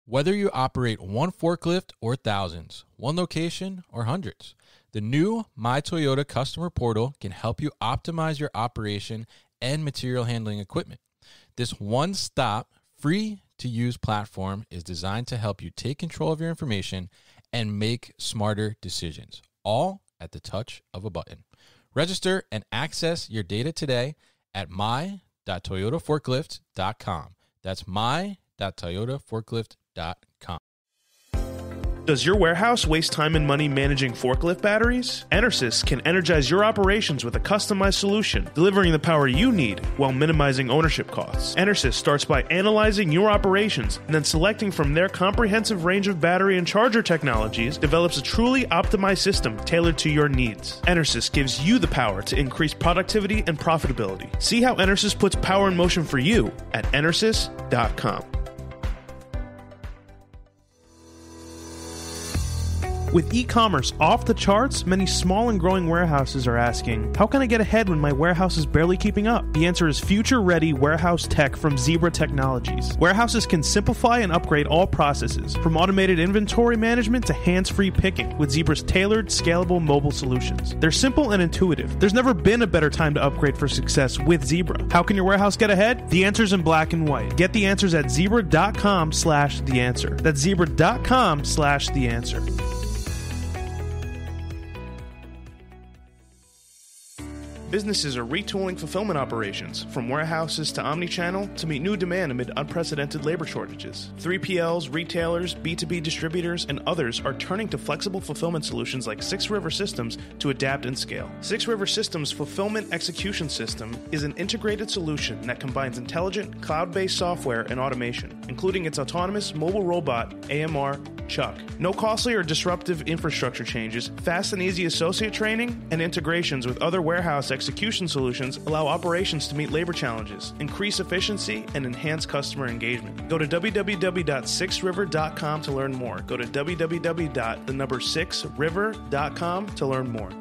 Whether you operate one forklift or thousands, one location or hundreds, the new My Toyota customer portal can help you optimize your operation and material handling equipment. This one-stop, free-to-use platform is designed to help you take control of your information and make smarter decisions, all at the touch of a button. Register and access your data today at my.toyotaforklift.com. That's my.toyotaforklift.com. Does your warehouse waste time and money managing forklift batteries? Enersys can energize your operations with a customized solution, delivering the power you need while minimizing ownership costs. Enersys starts by analyzing your operations and then selecting from their comprehensive range of battery and charger technologies, develops a truly optimized system tailored to your needs. Enersys gives you the power to increase productivity and profitability. See how Enersys puts power in motion for you at Enersys.com. With e-commerce off the charts, many small and growing warehouses are asking, how can I get ahead when my warehouse is barely keeping up? The answer is future-ready warehouse tech from Zebra Technologies. Warehouses can simplify and upgrade all processes, from automated inventory management to hands-free picking, with Zebra's tailored, scalable mobile solutions. They're simple and intuitive. There's never been a better time to upgrade for success with Zebra. How can your warehouse get ahead? The answer's in black and white. Get the answers at zebra.com/theanswer. That's zebra.com/theanswer. Businesses are retooling fulfillment operations, from warehouses to omnichannel, to meet new demand amid unprecedented labor shortages. 3PLs, retailers, B2B distributors, and others are turning to flexible fulfillment solutions like 6 River Systems to adapt and scale. 6 River Systems Fulfillment Execution System is an integrated solution that combines intelligent, cloud-based software and automation, including its autonomous mobile robot, AMR, Chuck. No costly or disruptive infrastructure changes, fast and easy associate training, and integrations with other warehouse execution solutions allow operations to meet labor challenges, increase efficiency, and enhance customer engagement. Go to www.6river.com to learn more. Go to www.6river.com to learn more.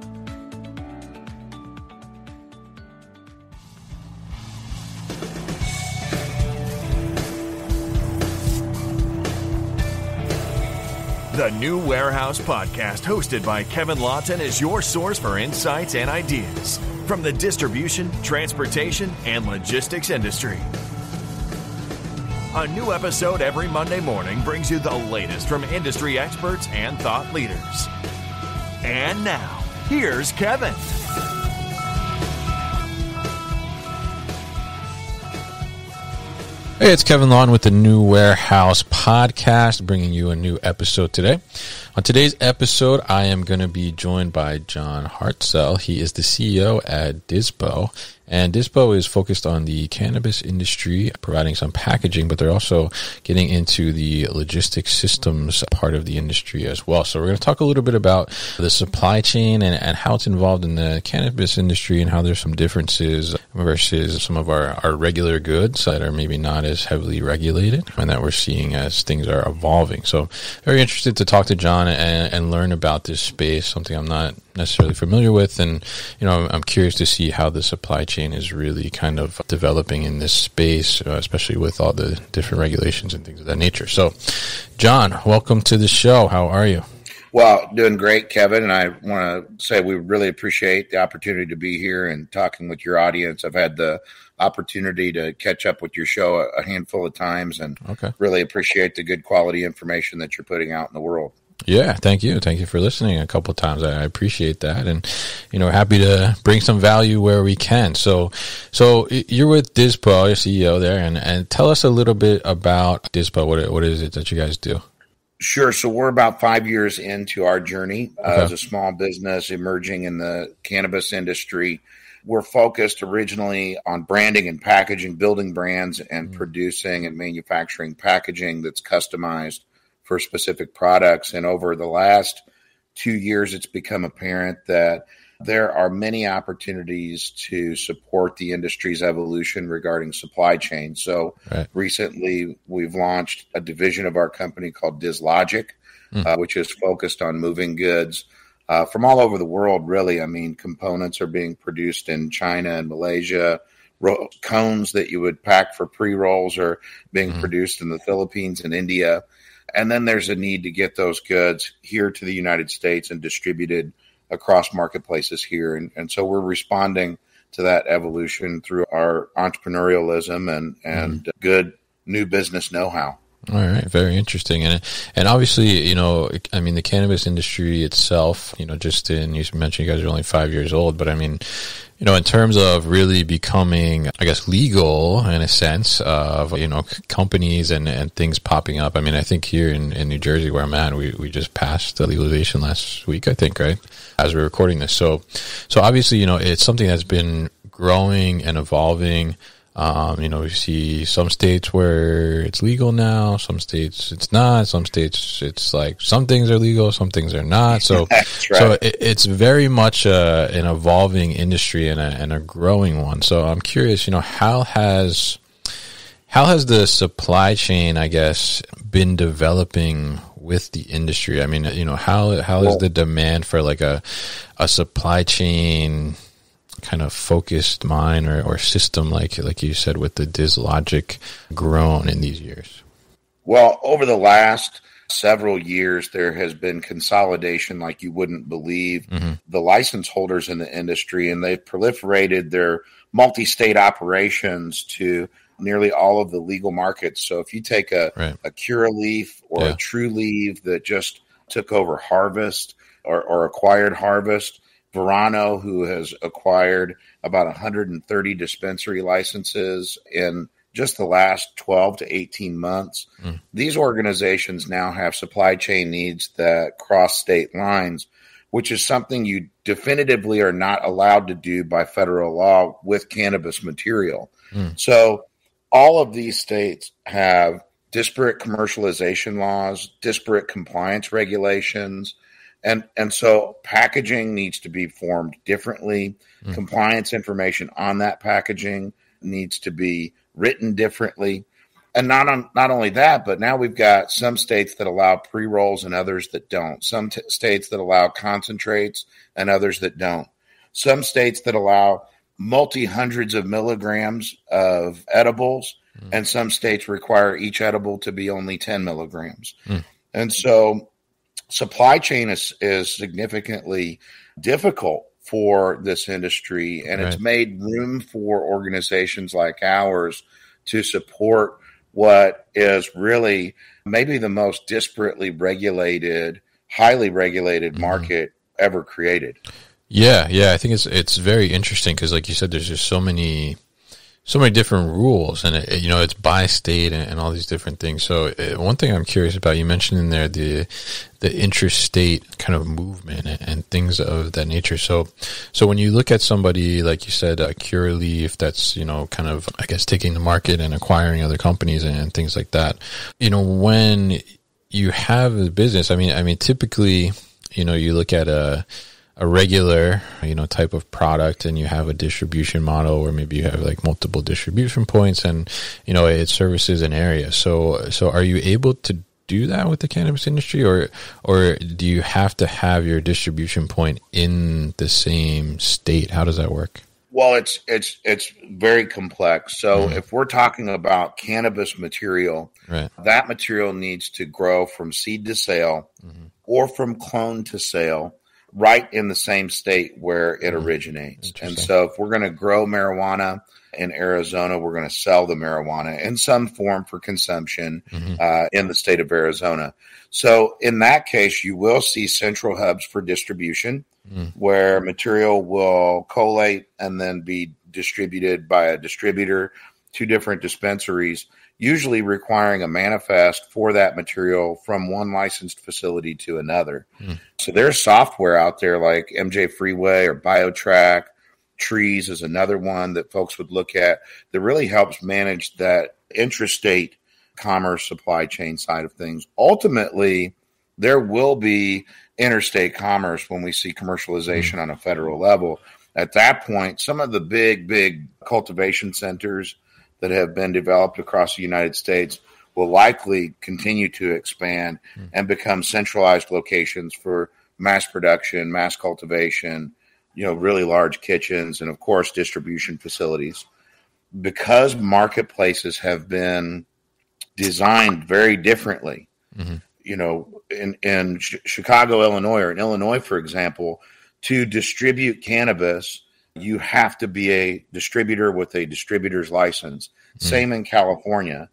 The New Warehouse Podcast, hosted by Kevin Lawton, is your source for insights and ideas from the distribution, transportation, and logistics industry. A new episode every Monday morning brings you the latest from industry experts and thought leaders. And now, here's Kevin. Hey, it's Kevin Lawn with the New Warehouse Podcast, bringing you a new episode today. On today's episode, I am going to be joined by John Hartsell. He is the CEO at DIZPOT, and DIZPOT is focused on the cannabis industry, providing some packaging, but they're also getting into the logistics systems part of the industry as well. So we're going to talk a little bit about the supply chain and how it's involved in the cannabis industry and how there's some differences versus some of our regular goods that are maybe not as heavily regulated and that we're seeing as things are evolving. So very interested to talk to John and learn about this space, something I'm not necessarily familiar with. And, I'm curious to see how the supply chain is really kind of developing in this space, especially with all the different regulations and things of that nature. So, John, welcome to the show. How are you? Well, doing great, Kevin. And I want to say we really appreciate the opportunity to be here and talking with your audience. I've had the opportunity to catch up with your show a handful of times and really appreciate the good quality information that you're putting out in the world. Yeah, thank you. Thank you for listening a couple of times. I appreciate that. And, happy to bring some value where we can. So you're with DIZPOT, your CEO there, and tell us a little bit about DIZPOT. What is it that you guys do? Sure. So we're about 5 years into our journey as a small business emerging in the cannabis industry. We're focused originally on branding and packaging, building brands and producing and manufacturing packaging that's customized for specific products. And over the last 2 years, it's become apparent that there are many opportunities to support the industry's evolution regarding supply chain. So recently, we've launched a division of our company called DizLogic, which is focused on moving goods from all over the world, really. I mean, components are being produced in China and Malaysia. Cones that you would pack for pre-rolls are being produced in the Philippines and India. And then there's a need to get those goods here to the United States and distributed across marketplaces here. And so we're responding to that evolution through our entrepreneurialism and good new business know-how. All right. Very interesting. And obviously, I mean, the cannabis industry itself, just you mentioned you guys are only 5 years old, but I mean, in terms of really becoming, I guess, legal in a sense of, companies and things popping up. I mean, I think here in New Jersey where I'm at, we just passed the legalization last week, I think, right? As we're recording this. So obviously, it's something that's been growing and evolving. We see some states where it's legal now, some states it's not, some states it's like some things are legal, some things are not. So, That's right. So it's very much an evolving industry and a growing one. So I'm curious, how has the supply chain, I guess, been developing with the industry? I mean, how is the demand for like a supply chain kind of focused mind or system, like you said, with the DIZLogic grown in these years? Well, over the last several years, there has been consolidation like you wouldn't believe. The license holders in the industry, and they've proliferated their multi-state operations to nearly all of the legal markets. So if you take a Curaleaf or a True Leaf that just took over Harvest or acquired Harvest, Verano, who has acquired about 130 dispensary licenses in just the last 12 to 18 months. These organizations now have supply chain needs that cross state lines, which is something you definitively are not allowed to do by federal law with cannabis material. So all of these states have disparate commercialization laws, disparate compliance regulations, and so packaging needs to be formed differently. Compliance information on that packaging needs to be written differently. And not only that, but now we've got some states that allow pre-rolls and others that don't. Some states that allow concentrates and others that don't. Some states that allow multi-hundreds of milligrams of edibles, and some states require each edible to be only 10 milligrams. And so supply chain is significantly difficult for this industry, and it's made room for organizations like ours to support what is really maybe the most disparately regulated, highly regulated market ever created. Yeah. I think it's very interesting because, like you said, there's just so many different rules, and it's by state and all these different things. So one thing I'm curious about, you mentioned in there the interstate kind of movement and things of that nature. So when you look at somebody, like you said, Curaleaf, that's, kind of, I guess, taking the market and acquiring other companies and things like that, when you have a business, I mean, typically, you look at a regular, type of product, and you have a distribution model where maybe you have like multiple distribution points and, it services an area. So are you able to do that with the cannabis industry, or do you have to have your distribution point in the same state? How does that work? Well, it's very complex. So if we're talking about cannabis material, that material needs to grow from seed to sale or from clone to sale right in the same state where it originates. And so if we're going to grow marijuana in Arizona, we're going to sell the marijuana in some form for consumption in the state of Arizona. So in that case, you will see central hubs for distribution where material will collate and then be distributed by a distributor to different dispensaries, usually requiring a manifest for that material from one licensed facility to another. So there's software out there like MJ Freeway or BioTrack. Trees is another one that folks would look at that really helps manage that intrastate commerce supply chain side of things. Ultimately, there will be interstate commerce when we see commercialization on a federal level. At that point, some of the big cultivation centers that have been developed across the United States will likely continue to expand and become centralized locations for mass production, mass cultivation, really large kitchens, and of course, distribution facilities. Because marketplaces have been designed very differently, In Chicago, Illinois, or in Illinois, for example, to distribute cannabis, you have to be a distributor with a distributor's license. Same in California.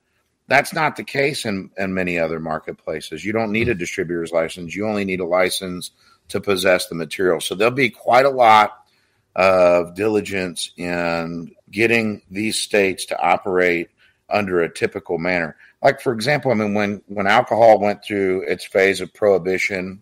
That's not the case in many other marketplaces. You don't need a distributor's license. You only need a license to possess the material. So there'll be quite a lot of diligence in getting these states to operate under a typical manner. Like, for example, when alcohol went through its phase of prohibition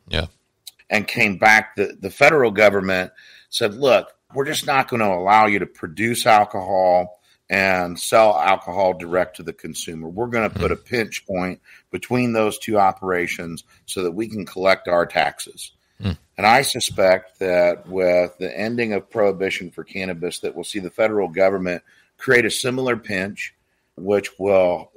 and came back, the federal government said, look, we're just not going to allow you to produce alcohol and sell alcohol direct to the consumer. We're going to put a pinch point between those two operations so that we can collect our taxes. And I suspect that with the ending of prohibition for cannabis, that we'll see the federal government create a similar pinch, which will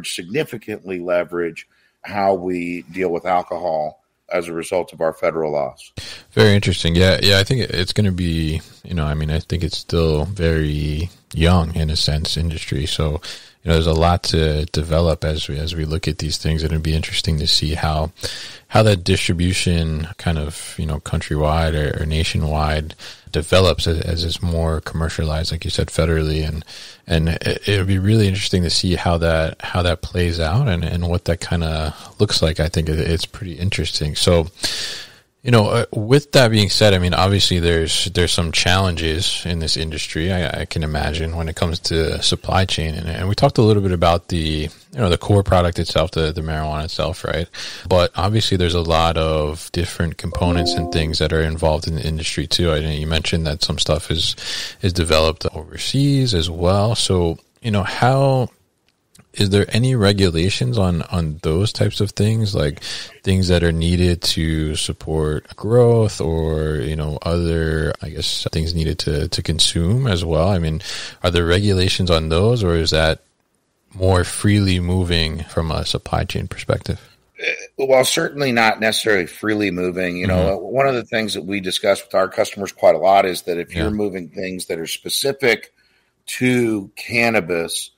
significantly leverage how we deal with alcohol as a result of our federal laws. Very interesting. Yeah. I think it's going to be, I think it's still very young in a sense industry. So, there's a lot to develop as we look at these things. It'll be interesting to see how that distribution kind of, countrywide or nationwide develops as it's more commercialized, like you said, federally. And it'll be really interesting to see how that plays out and what that kind of looks like. I think it's pretty interesting. So, with that being said, obviously there's some challenges in this industry. I can imagine when it comes to supply chain, and we talked a little bit about the core product itself, the marijuana itself, right? But obviously there's a lot of different components and things that are involved in the industry too. You mentioned that some stuff is developed overseas as well. So, how is there any regulations on those types of things, like things that are needed to support growth or, other, things needed to consume as well? Are there regulations on those, or is that more freely moving from a supply chain perspective? Well, certainly not necessarily freely moving. One of the things that we discuss with our customers quite a lot is that if you're moving things that are specific to cannabis,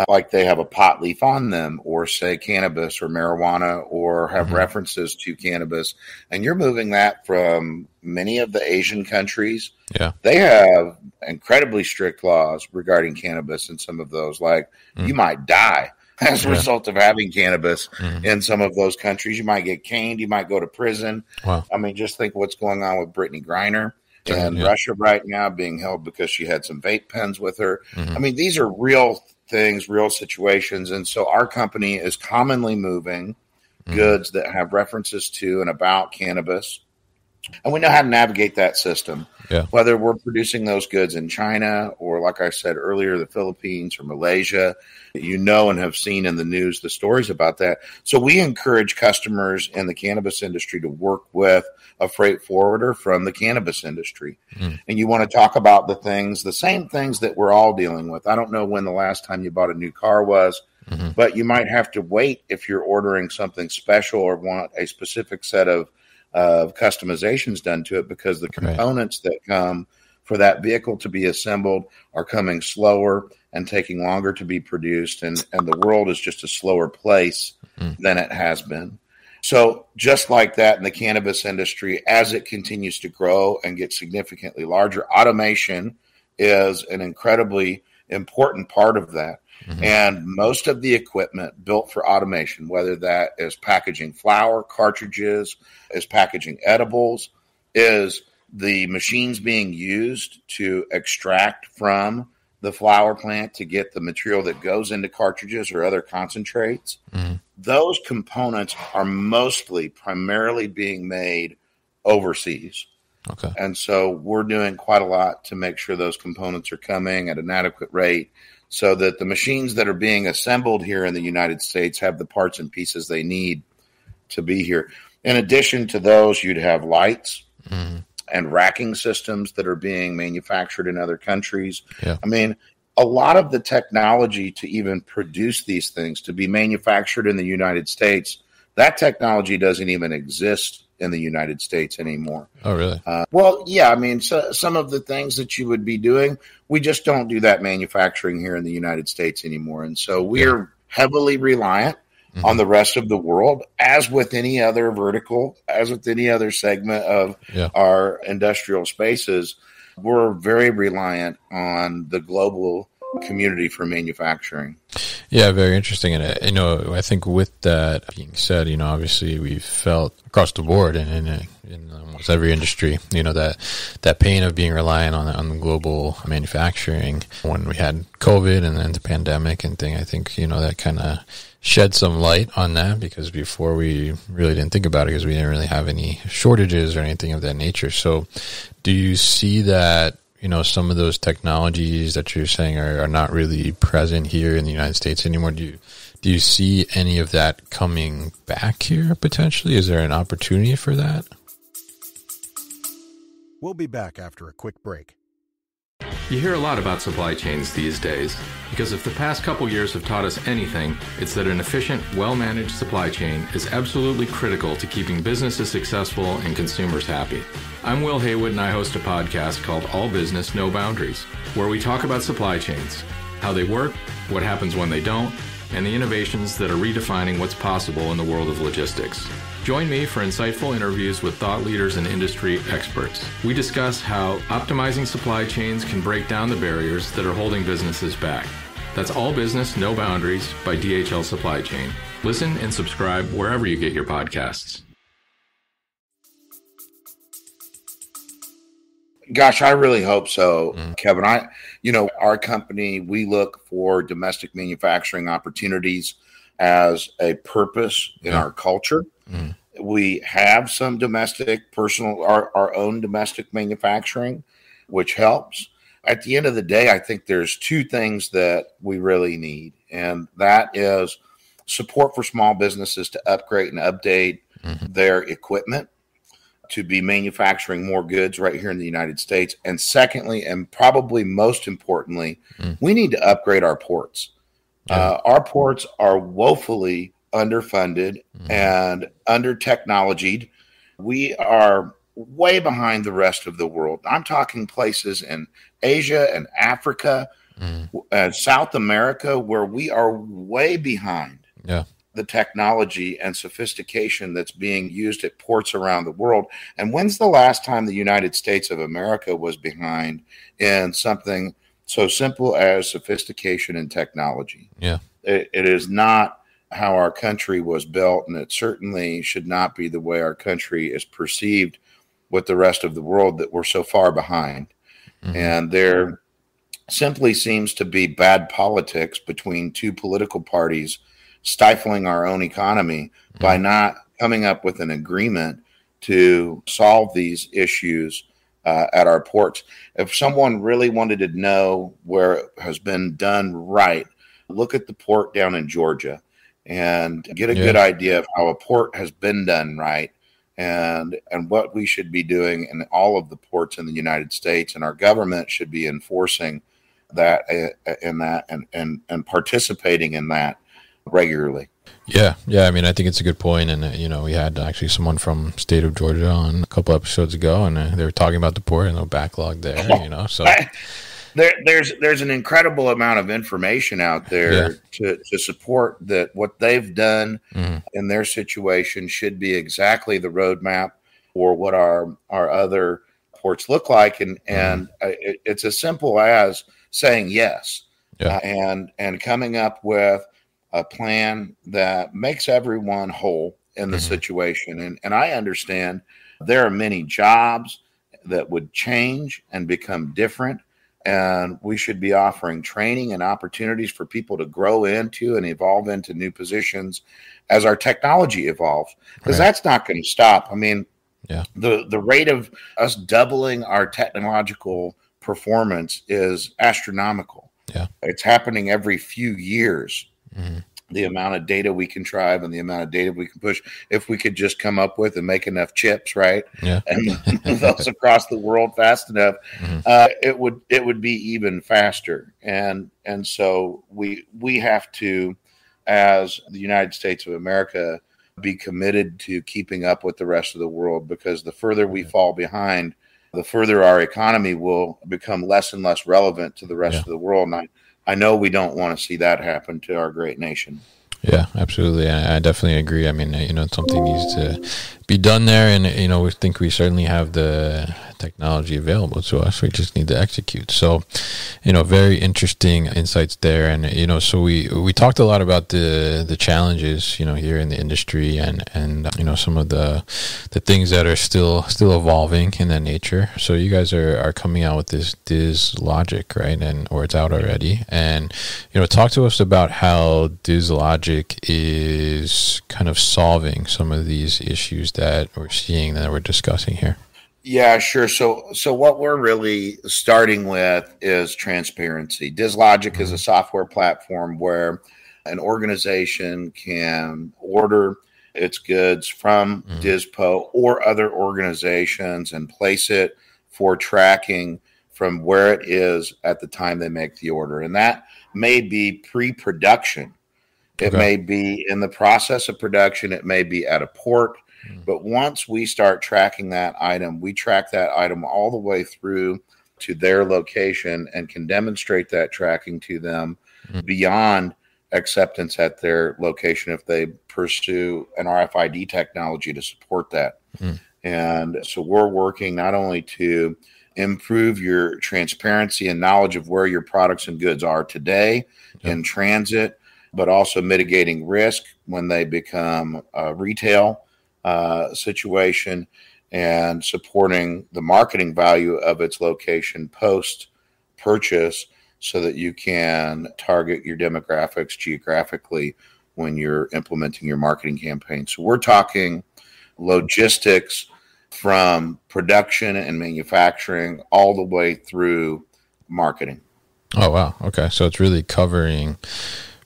like they have a pot leaf on them, or say cannabis or marijuana, or have references to cannabis, and you're moving that from many of the Asian countries. Yeah, they have incredibly strict laws regarding cannabis in some of those. Like you might die as a result of having cannabis in some of those countries. You might get caned. You might go to prison. Wow. Just think what's going on with Brittany Griner in Russia right now, being held because she had some vape pens with her. These are real things, real situations. And so our company is commonly moving goods that have references to and about cannabis. And we know how to navigate that system, whether we're producing those goods in China or, like I said earlier, the Philippines or Malaysia. And have seen in the news the stories about that. So we encourage customers in the cannabis industry to work with a freight forwarder from the cannabis industry. And you want to talk about the same things that we're all dealing with. I don't know when the last time you bought a new car was, but you might have to wait if you're ordering something special or want a specific set of customizations done to it, because the components that come for that vehicle to be assembled are coming slower and taking longer to be produced. And the world is just a slower place than it has been. So just like that in the cannabis industry, as it continues to grow and get significantly larger, automation is an incredibly important part of that. And most of the equipment built for automation, whether that is packaging flour, cartridges, is packaging edibles, is the machines being used to extract from the flower plant to get the material that goes into cartridges or other concentrates. Those components are primarily being made overseas. Okay. And so we're doing quite a lot to make sure those components are coming at an adequate rate so that the machines that are being assembled here in the United States have the parts and pieces they need to be here. In addition to those, you'd have lights and racking systems that are being manufactured in other countries. Yeah. A lot of the technology to even produce these things, to be manufactured in the United States, that technology doesn't even exist in the United States anymore. Oh, really? So some of the things that you would be doing, we just don't do that manufacturing here in the United States anymore. And so we're heavily reliant on the rest of the world, as with any other vertical, as with any other segment of our industrial spaces. We're very reliant on the global community for manufacturing. Yeah, very interesting. And, I think with that being said, obviously we've felt across the board and in almost every industry, that pain of being reliant on the global manufacturing. When we had COVID and then the pandemic and thing, I think, that kind of shed some light on that, because before we really didn't think about it because we didn't really have any shortages or anything of that nature. So do you see that, some of those technologies that you're saying are not really present here in the United States anymore? Do you see any of that coming back here potentially? Is there an opportunity for that? We'll be back after a quick break. You hear a lot about supply chains these days, because if the past couple years have taught us anything, it's that an efficient, well-managed supply chain is absolutely critical to keeping businesses successful and consumers happy. I'm Will Haywood, and I host a podcast called All Business, No Boundaries, where we talk about supply chains, how they work, what happens when they don't, and the innovations that are redefining what's possible in the world of logistics. Join me for insightful interviews with thought leaders and industry experts. We discuss how optimizing supply chains can break down the barriers that are holding businesses back. That's All Business, No Boundaries by DHL Supply Chain. Listen and subscribe wherever you get your podcasts. Gosh, I really hope so, Kevin. Our company, we look for domestic manufacturing opportunities as a purpose in our culture. We have some domestic our own domestic manufacturing, which helps. At the end of the day, I think there's two things that we really need, and that is support for small businesses to upgrade and update their equipment to be manufacturing more goods right here in the United States. And secondly, and probably most importantly, we need to upgrade our ports. Our ports are woefully underfunded and under-technologied. We are way behind the rest of the world. I'm talking places in Asia and Africa and South America where we are way behind the technology and sophistication that's being used at ports around the world. And when's the last time the United States of America was behind in something so simple as sophistication and technology? It is not how our country was built, and it certainly should not be the way our country is perceived with the rest of the world, that we're so far behind. And there simply seems to be bad politics between two political parties stifling our own economy by not coming up with an agreement to solve these issues at our ports. If someone really wanted to know where it has been done right, look at the port down in Georgia and get a good idea of how a port has been done right, and what we should be doing in all of the ports in the United States. And our government should be enforcing that and participating in that regularly. Yeah. I mean, I think it's a good point. And, we had actually someone from state of Georgia on a couple episodes ago, and they were talking about the port and the backlog there, so. There's an incredible amount of information out there to support that what they've done in their situation should be exactly the roadmap for what our other ports look like. And it's as simple as saying yes and coming up with a plan that makes everyone whole in the situation. And I understand there are many jobs that would change and become different. And we should be offering training and opportunities for people to grow into and evolve into new positions as our technology evolves, because that's not going to stop. I mean, the rate of us doubling our technological performance is astronomical. It's happening every few years. The amount of data we can drive and the amount of data we can push, if we could just come up with and make enough chips, right? And those across the world fast enough, it would be even faster. And so we have to, as the United States of America, be committed to keeping up with the rest of the world, because the further we fall behind, the further our economy will become less and less relevant to the rest of the world. And I know we don't want to see that happen to our great nation. Yeah, absolutely. I definitely agree. I mean, something needs to be done there, and we think we certainly have the technology available to us. We just need to execute. So, very interesting insights there. And so we talked a lot about the challenges here in the industry, and some of the things that are still evolving in that nature. So you guys are coming out with this DIZLogic, right? Or it's out already. And talk to us about how DIZLogic is kind of solving some of these issues that we're seeing, that we're discussing here. Yeah, sure. So what we're really starting with is transparency. DIZLogic is a software platform where an organization can order its goods from DIZPOT or other organizations and place it for tracking from where it is at the time they make the order. And that may be pre-production. It may be in the process of production. It may be at a port. But once we start tracking that item, we track that item all the way through to their location and can demonstrate that tracking to them beyond acceptance at their location if they pursue an RFID technology to support that. And so we're working not only to improve your transparency and knowledge of where your products and goods are today in transit, but also mitigating risk when they become a retail situation, and supporting the marketing value of its location post-purchase so that you can target your demographics geographically when you're implementing your marketing campaign. So we're talking logistics from production and manufacturing all the way through marketing. Oh, wow. Okay. So it's really covering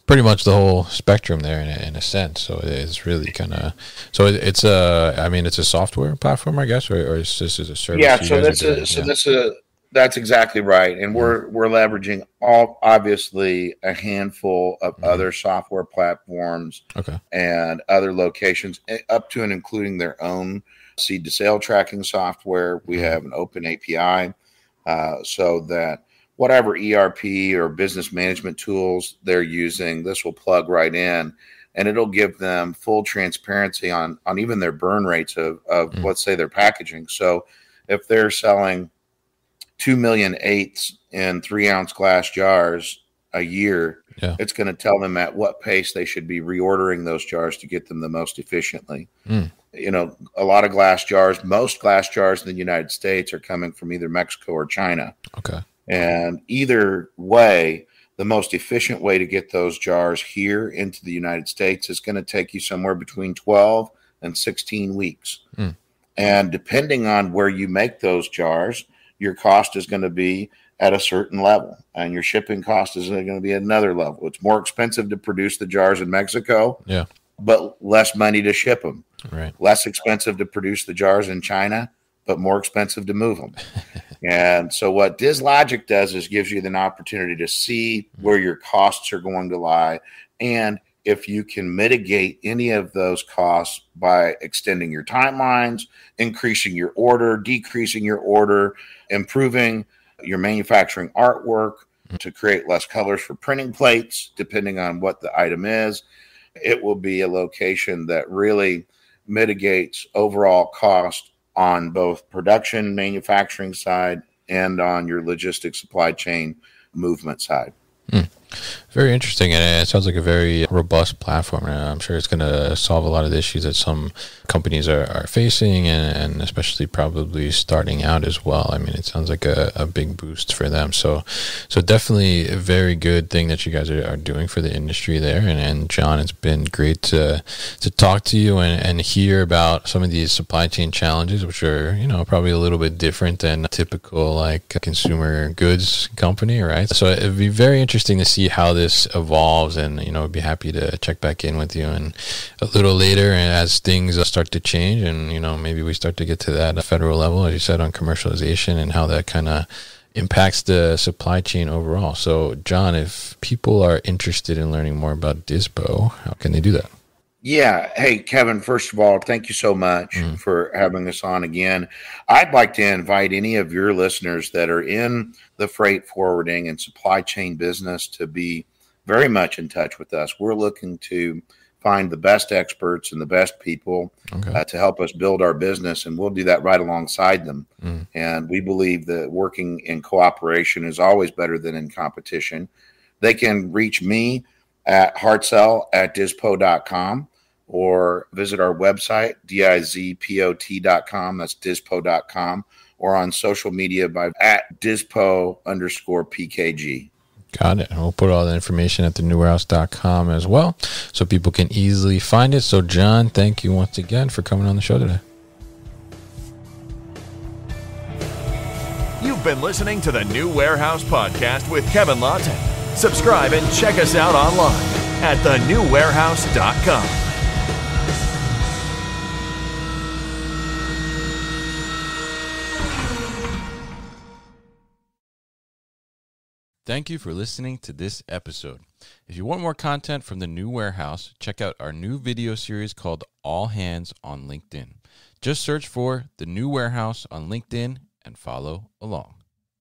pretty much the whole spectrum there in a sense. So it's really kind of, so it's a software platform, I guess, or it's just as a service. Yeah. That's exactly right. And we're leveraging obviously a handful of other software platforms and other locations up to and including their own seed to sale tracking software. We have an open API so that whatever ERP or business management tools they're using, this will plug right in, and it'll give them full transparency on even their burn rates of let's say, their packaging. So if they're selling 2 million eighths in 3-ounce glass jars a year, it's going to tell them at what pace they should be reordering those jars to get them the most efficiently. A lot of glass jars, most glass jars in the United States are coming from either Mexico or China. And either way, the most efficient way to get those jars here into the United States is going to take you somewhere between 12 and 16 weeks. And depending on where you make those jars, your cost is going to be at a certain level, and your shipping cost is going to be at another level. It's more expensive to produce the jars in Mexico, but less money to ship them. Less expensive to produce the jars in China, but more expensive to move them. And so what DIZLogic does is gives you an opportunity to see where your costs are going to lie, and if you can mitigate any of those costs by extending your timelines, increasing your order, decreasing your order, improving your manufacturing artwork to create less colors for printing plates, depending on what the item is, it will be a location that really mitigates overall cost on both production, manufacturing side, and on your logistics supply chain movement side. Very interesting, and it sounds like a very robust platform. And I'm sure it's going to solve a lot of the issues that some companies are facing, and especially probably starting out as well. I mean, it sounds like a big boost for them. So definitely a very good thing that you guys are doing for the industry there. And John, it's been great to talk to you and hear about some of these supply chain challenges, which are probably a little bit different than a typical like consumer goods company, right? So it'd be very interesting to see how this evolves, and I'd be happy to check back in with you and a little later as things start to change, and maybe we start to get to that federal level, as you said, on commercialization and how that kind of impacts the supply chain overall. So John, if people are interested in learning more about DIZPOT, how can they do that? Yeah. Hey, Kevin, first of all, thank you so much for having us on again. I'd like to invite any of your listeners that are in the freight forwarding and supply chain business to be very much in touch with us. We're looking to find the best experts and the best people to help us build our business, and we'll do that right alongside them. And we believe that working in cooperation is always better than in competition. They can reach me at hartsell@DIZPOT.com or visit our website, DIZPOT.com. That's DIZPOT.com, or on social media by at DIZPO_PKG. Got it. And we'll put all the information at thenewwarehouse.com as well, so people can easily find it. So, John, thank you once again for coming on the show today. You've been listening to the New Warehouse Podcast with Kevin Lawton. Subscribe and check us out online at thenewwarehouse.com. Thank you for listening to this episode. If you want more content from the New Warehouse, check out our new video series called All Hands on LinkedIn. Just search for the New Warehouse on LinkedIn and follow along.